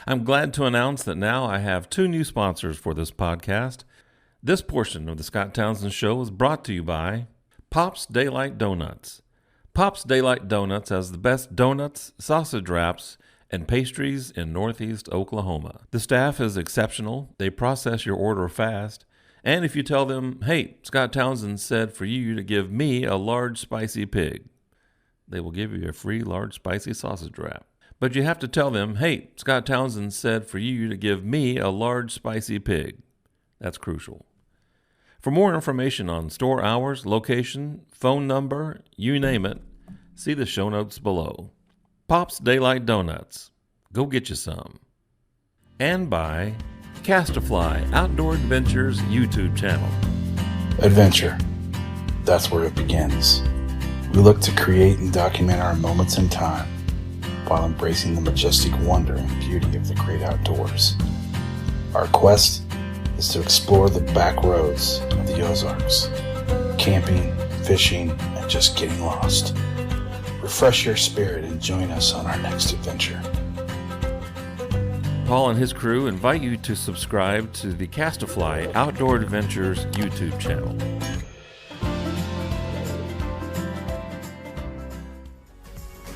I'm glad to announce that now I have 2 new sponsors for this podcast. This portion of the Scott Townsend Show is brought to you by Pop's Daylight Donuts. Pop's Daylight Donuts has the best donuts, sausage wraps, and pastries in Northeast Oklahoma. The staff is exceptional. They process your order fast. And if you tell them, hey, Scott Townsend said for you to give me a large spicy pig, they will give you a free large spicy sausage wrap. But you have to tell them, hey, Scott Townsend said for you to give me a large spicy pig. That's crucial. For more information on store hours, location, phone number, you name it, see the show notes below. Pop's Daylight Donuts. Go get you some. And by Castafly Outdoor Adventures YouTube channel. Adventure. That's where it begins. We look to create and document our moments in time while embracing the majestic wonder and beauty of the great outdoors. Our quest is to explore the back roads of the Ozarks, camping, fishing, and just getting lost. Refresh your spirit and join us on our next adventure. Paul and his crew invite you to subscribe to the Castafly Outdoor Adventures YouTube channel.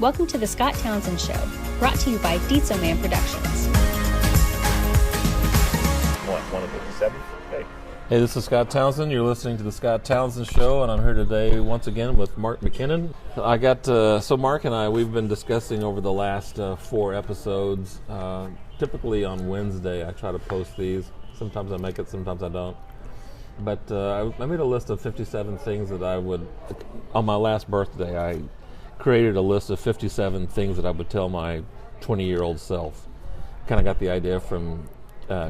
Welcome to the Scott Townsend Show, brought to you by Dietzo Man Productions. One of the 7? Okay. Hey, this is Scott Townsend. You're listening to the Scott Townsend Show, and I'm here today once again with Mark McKinnon. So Mark and I, we've been discussing over the last 4 episodes. Typically on Wednesday, I try to post these. Sometimes I make it, sometimes I don't. But I made a list of 57 things that I would, on my last birthday, I created a list of 57 things that I would tell my 20-year-old self. Kind of got the idea from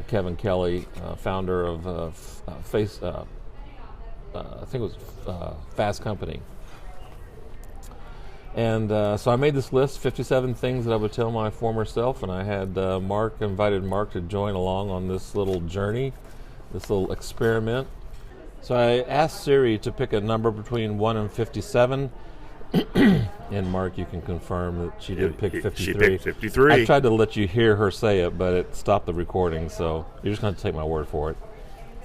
Kevin Kelly, founder of I think it was Fast Company. And so I made this list, 57 things that I would tell my former self, and I had invited Mark to join along on this little journey, this little experiment. So I asked Siri to pick a number between 1 and 57, and Mark, you can confirm that she did pick 53. She picked 53. I tried to let you hear her say it, but it stopped the recording, so you're just going to take my word for it.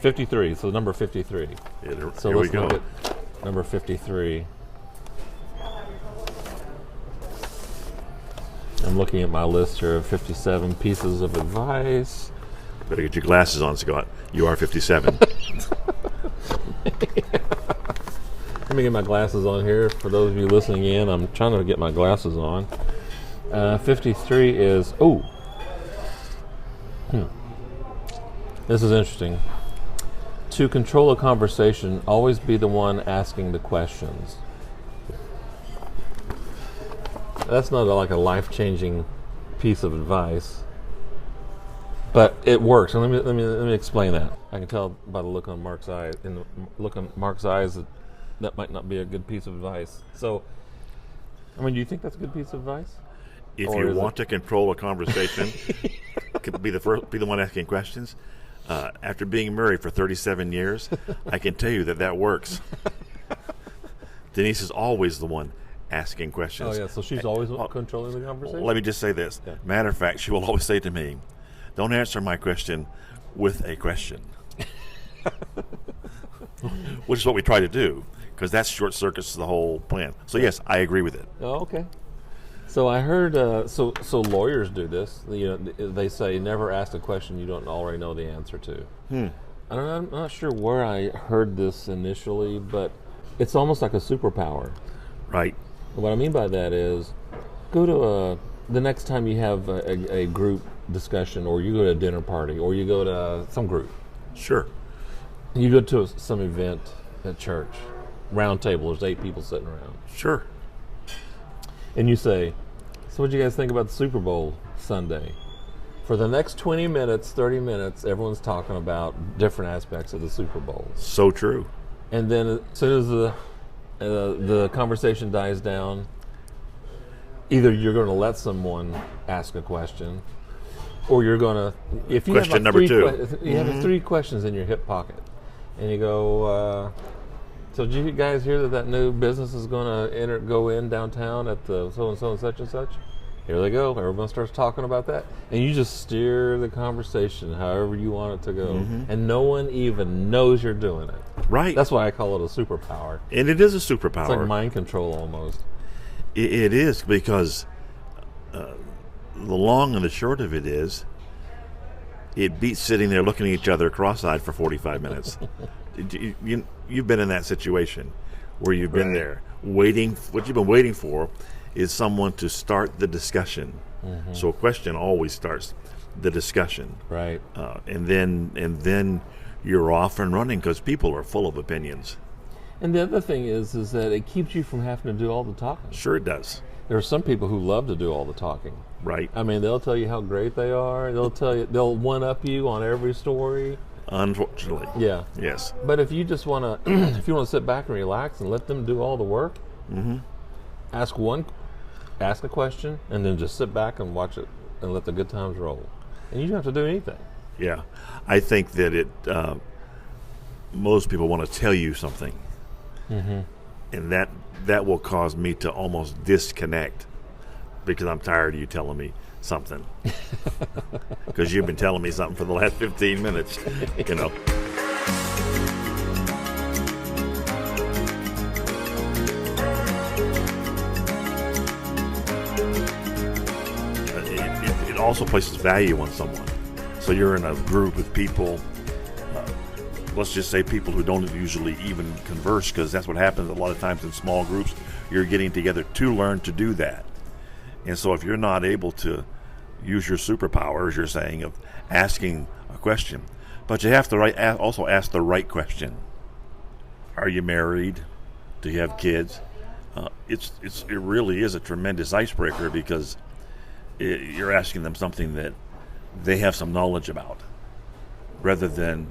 53, so number 53. So here let's we go. look at number 53. I'm looking at my list here of 57 pieces of advice. Better get your glasses on, Scott. You are 57. Let me get my glasses on here. For those of you listening in, I'm trying to get my glasses on. 53 is... This is interesting. To control a conversation, always be the one asking the questions. That's not like a life-changing piece of advice, but it works. And let me explain that. I can tell by the look on Mark's eye. In the look on Mark's eyes, that might not be a good piece of advice. So, I mean, do you think that's a good piece of advice? If you want to control a conversation, be the one asking questions. After being married for 37 years, I can tell you that works. Denise is always the one asking questions. Oh, yeah, so she's always controlling the conversation? Let me just say this. Yeah. Matter of fact, she will always say to me, don't answer my question with a question. Which is what we try to do, because that short circuits the whole plan. So, yes, I agree with it. Oh, okay. So I heard, so lawyers do this. They say never ask a question you don't already know the answer to. I'm not sure where I heard this initially, but it's almost like a superpower. Right. What I mean by that is, go to the next time you have a group discussion, or you go to a dinner party, or you go to some group. Sure. You go to some event at church, round table, there's 8 people sitting around. Sure. And you say, so what do you guys think about the Super Bowl Sunday? For the next 20 minutes, 30 minutes, everyone's talking about different aspects of the Super Bowl. So true. And then as soon as the conversation dies down, either you're going to let someone ask a question, or you're going to, if you Question have number 2. You have 3 questions in your hip pocket, and you go, so did you guys hear that new business is going to go in downtown at the so-and-so and such and such? Here they go. Everyone starts talking about that. And you just steer the conversation however you want it to go. And no one even knows you're doing it. Right. That's why I call it a superpower. And it is a superpower. It's like mind control almost. It is, because the long and the short of it is, it beats sitting there looking at each other cross-eyed for 45 minutes. You've been in that situation where you've been there waiting. What you've been waiting for is someone to start the discussion. So a question always starts the discussion, right? And then you're off and running, because people are full of opinions. And the other thing is that it keeps you from having to do all the talking. Sure, it does. There are some people who love to do all the talking. Right. I mean, they'll tell you how great they are. They'll one-up you on every story. Unfortunately. Yeah. Yes. But if you just want to, if you want to sit back and relax and let them do all the work, ask a question, and then just sit back and watch it and let the good times roll. And you don't have to do anything. Yeah. I think that most people want to tell you something. And that will cause me to almost disconnect, because I'm tired of you telling me something. Because you've been telling me something for the last 15 minutes, you know. It also places value on someone. So you're in a group with people, let's just say people who don't usually even converse, because that's what happens a lot of times in small groups. You're getting together to learn to do that. And so if you're not able to use your superpower, as you're saying, of asking a question, but you have to also ask the right question. Are you married? Do you have kids? It really is a tremendous icebreaker, because you're asking them something that they have some knowledge about, rather than,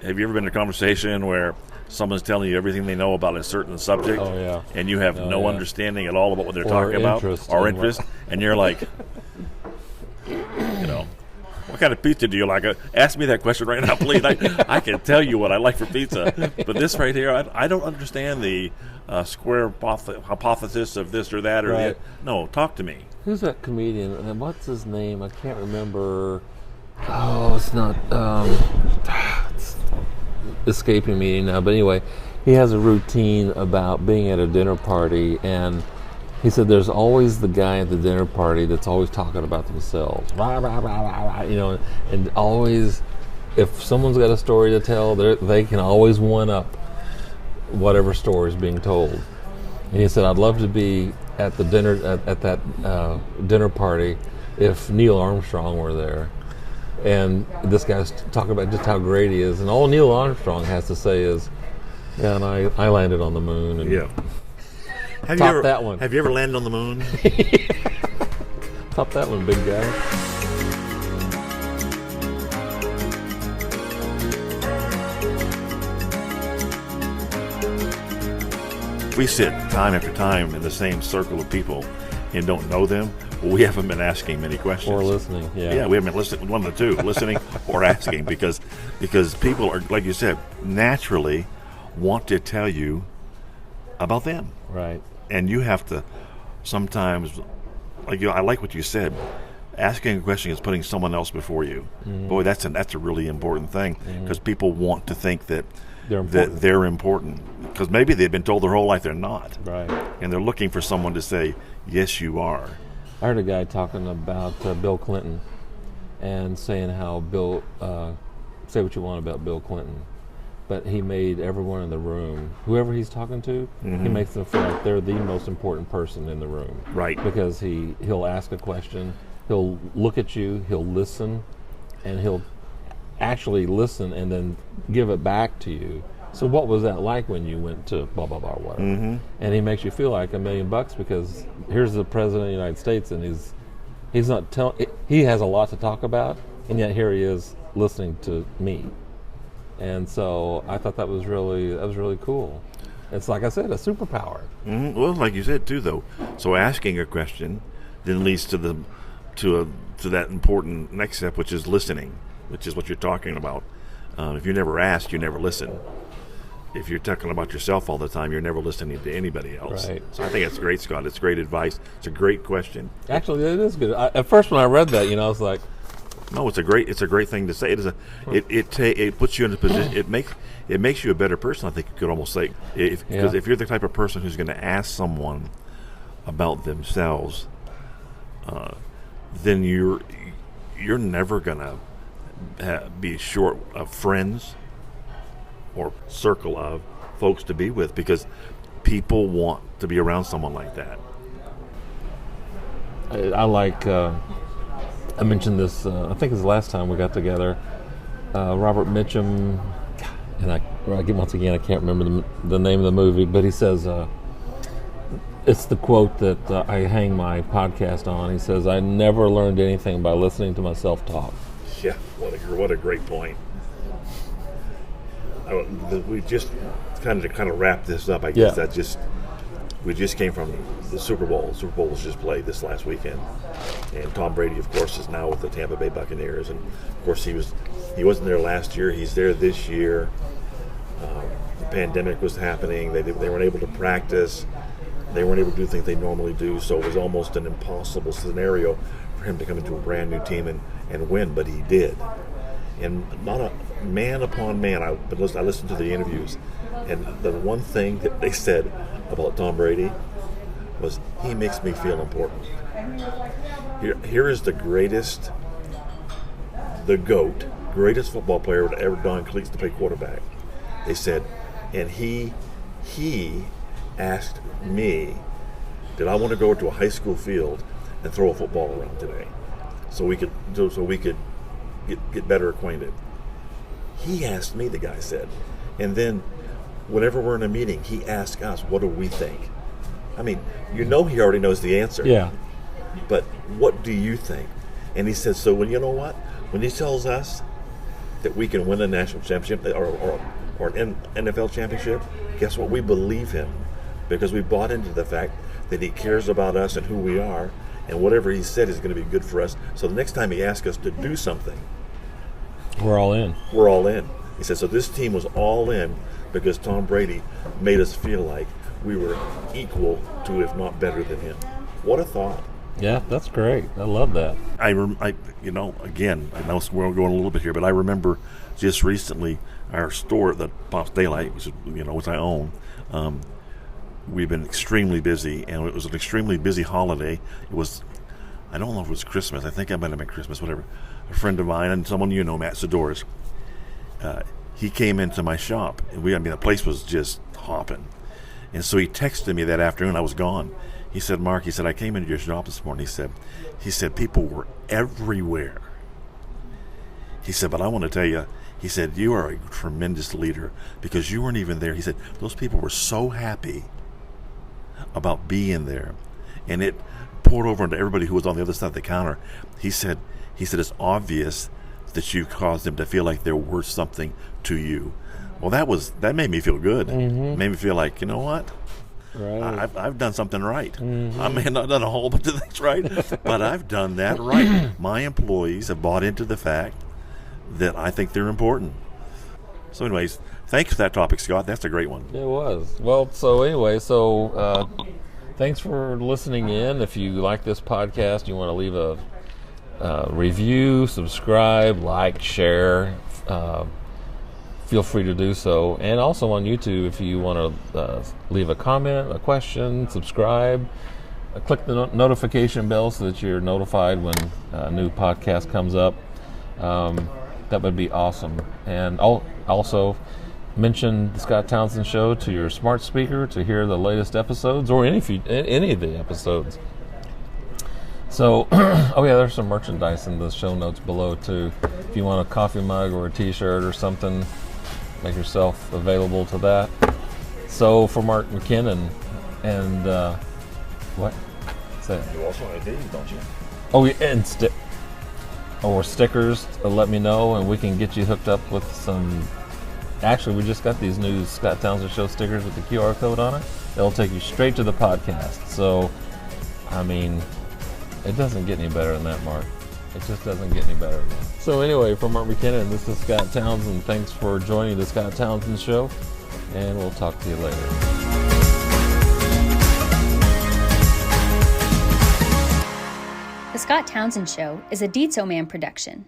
have you ever been in a conversation where someone's telling you everything they know about a certain subject, and you have no understanding at all about what they're talking about, or interest, and you're like, you know, what kind of pizza do you like? Ask me that question right now, please. I can tell you what I like for pizza, but this right here, I don't understand the square hypothesis of this or that or that. No, talk to me. Who's that comedian? And what's his name? I can't remember. Oh, it's not. It's escaping me now. But anyway, he has a routine about being at a dinner party, and he said there's always the guy at the dinner party that's always talking about themselves. Rah, rah, rah, rah, rah, you know, and always, if someone's got a story to tell, they can always one-up whatever story is being told. And he said, I'd love to be at the dinner at that dinner party if Neil Armstrong were there. And this guy's talking about just how great he is, and all Neil Armstrong has to say is, "Yeah, and I landed on the moon." And that one. Have you ever landed on the moon? Top that one, big guy. We sit time after time in the same circle of people and don't know them. We haven't been asking many questions. Or listening, Yeah, we haven't been listening, one of the two, listening or asking, because people are, like you said, naturally want to tell you about them. Right. And you have to sometimes, I like what you said, asking a question is putting someone else before you. Boy, that's a really important thing, because people want to think that they're important, because maybe they've been told their whole life they're not. Right. And they're looking for someone to say, yes, you are. I heard a guy talking about Bill Clinton and saying how Bill, say what you want about Bill Clinton, but he made everyone in the room, whoever he's talking to, he makes them feel like they're the most important person in the room. Right. Because he'll ask a question, he'll look at you, he'll listen, and he'll actually listen and then give it back to you. So what was that like when you went to blah, blah, blah, whatever? And he makes you feel like $1 million, because here's the President of the United States, and he's not he has a lot to talk about, and yet here he is listening to me. And so I thought that was really cool. It's, like I said, a superpower. Well, like you said too, though. So asking a question then leads to that important next step, which is listening, which is what you're talking about. If you never ask, you never listen. if you're talking about yourself all the time, you're never listening to anybody else. Right. So I think it's great, Scott. It's great advice. It's a great question. Actually, it is good. At first, when I read that, I was like, no, it's a great thing to say. It puts you in a position. It makes you a better person. I think you could almost say, because if you're the type of person who's going to ask someone about themselves, then you're never going to be short of friends or circle of folks to be with, because people want to be around someone like that. I like. I mentioned this. I think it was the last time we got together. Robert Mitchum, and once again I can't remember the name of the movie, but he says it's the quote that I hang my podcast on. He says, "I never learned anything by listening to myself talk." Yeah, what a great point. We just kind of wrap this up. I guess we just came from the Super Bowl. The Super Bowl was just played this last weekend, and Tom Brady, of course, is now with the Tampa Bay Buccaneers. And of course, he wasn't there last year. He's there this year. The pandemic was happening. They weren't able to practice. They weren't able to do things they normally do. So it was almost an impossible scenario for him to come into a brand new team and win. But he did. And not a man upon man. I listened to the interviews, and the one thing that they said about Tom Brady was, he makes me feel important. Here is the greatest, the GOAT, greatest football player to ever don cleats to play quarterback. They said, and he asked me, did I want to go to a high school field and throw a football around today, so we could get better acquainted. He asked me, the guy said, and then whenever we're in a meeting, he asks us, what do we think? I mean, he already knows the answer. Yeah. But what do you think? And he said, so when he tells us that we can win a national championship or an NFL championship, guess what? We believe him, because we bought into the fact that he cares about us and who we are, and whatever he said is going to be good for us. So the next time he asks us to do something, we're all in. We're all in. He said, so this team was all in because Tom Brady made us feel like we were equal to, if not better than him. What a thought. Yeah, that's great. I love that. Again, I know we're going a little bit here, but I remember just recently our store, the Pops Daylight, which I own, we've been extremely busy, and it was an extremely busy holiday. It was, I don't know if it was Christmas. I think it might have been Christmas, whatever. A friend of mine, and someone Matt Sadores, he came into my shop, and the place was just hopping. And so he texted me that afternoon. I was gone. He said, Mark, I came into your shop this morning. He said, people were everywhere. He said, but I want to tell you, he said, you are a tremendous leader, because you weren't even there. He said, those people were so happy about being there. And it poured over into everybody who was on the other side of the counter. He said, it's obvious that you caused them to feel like they're worth something to you. Well, that made me feel good. Mm-hmm. Made me feel like, you know what? Right. I've done something right. Mm-hmm. I may have not done a whole bunch of things right, but I've done that right. My employees have bought into the fact that I think they're important. So anyways, thanks for that topic, Scott. That's a great one. It was. Well, so anyway, thanks for listening in. If you like this podcast, you want to leave a review, subscribe, like, share, feel free to do so. And also on YouTube, if you want to leave a comment, a question, subscribe, click the notification bell so that you're notified when a new podcast comes up. That would be awesome. And also mention the Scott Townsend Show to your smart speaker to hear the latest episodes, or any of the episodes. So, there's some merchandise in the show notes below too. If you want a coffee mug or a t-shirt or something, make yourself available to that. So for Mark McKinnon and what? What's that? You also want these, don't you? Oh, yeah, and stickers. Let me know, and we can get you hooked up with some. Actually, we just got these new Scott Townsend Show stickers with the QR code on it. They'll take you straight to the podcast. So, I mean, it doesn't get any better than that, Mark. It just doesn't get any better than that. So anyway, from Mark McKinnon, this is Scott Townsend. Thanks for joining the Scott Townsend Show. and we'll talk to you later. The Scott Townsend Show is a Deetso Man production.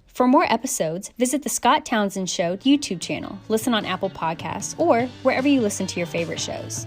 For more episodes, visit the Scott Townsend Show YouTube channel, listen on Apple Podcasts, or wherever you listen to your favorite shows.